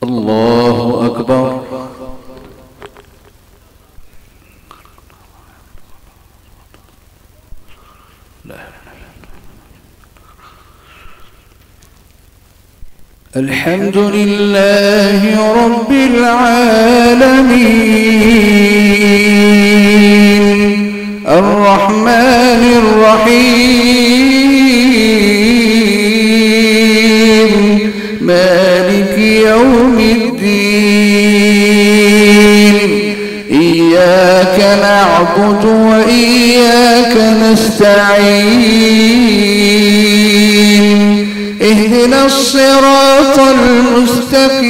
الله أكبر. الحمد لله رب العالمين الرحمن الرحيم مالك يوم الدين إياك نعبد وإياك نستعين اهدنا الصراط المستقيم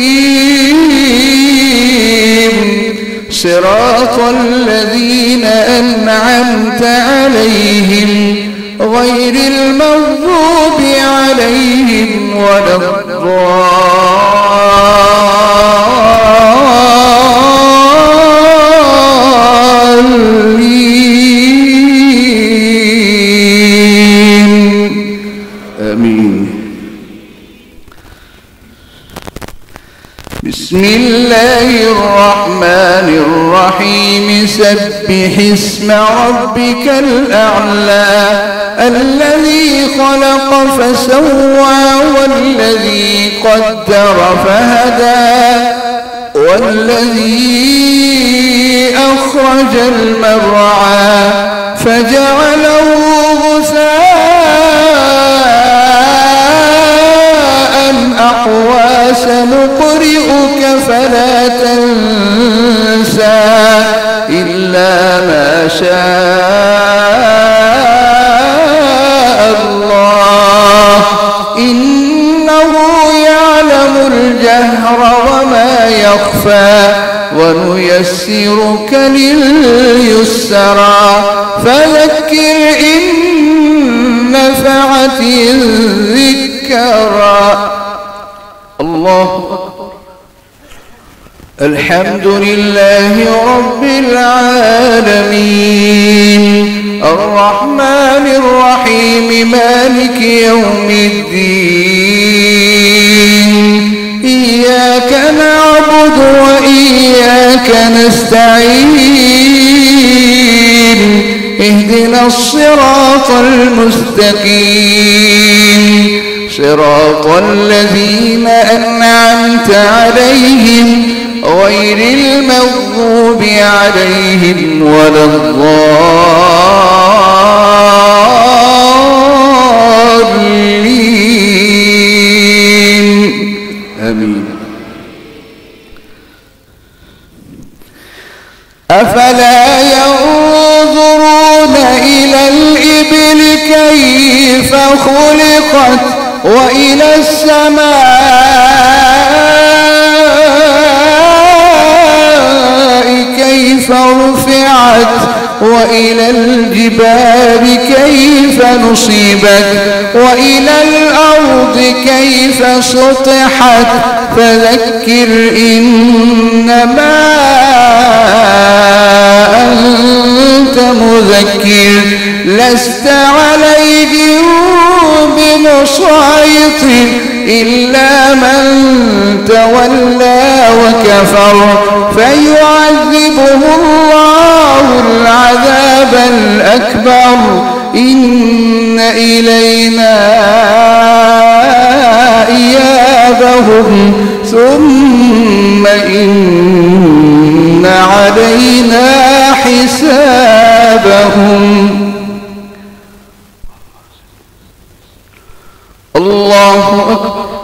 صراط الذين أنعمت عليهم غير المغضوب عليهم ولا الضالين آمين. بسم الله الرحمن الرحيم سبح اسم ربك الأعلى الذي خلق فسوى والذي قدر فهدى والذي أخرج المرعى فجعله غثاء أحوى سنقرئك فلا تنسى إلا ما شاء الله إنه يعلم الجهر وما يخفى ونيسرك لليسرى فذكر إن نفعت الذكرى. الله أكبر. الحمد لله رب العالمين الرحمن الرحيم مالك يوم الدين إياك نعبد وإياك نستعين اهدنا الصراط المستقيم صراط الذين أنعمت عليهم غير المغضوب عليهم ولا الضالين آمين. أفلا ينظرون إلى الإبل كيف خلقت وإلى السماء كيف رفعت وإلى الجبال كيف نصبت وإلى الأرض كيف سطحت فذكر إنما أنت مذكر لست عليهم بمسيطر إلا من تولى وكفر فيعذبه الله العذاب الأكبر إن إلينا إيابهم ثم إن علينا حسابهم. الله أكبر.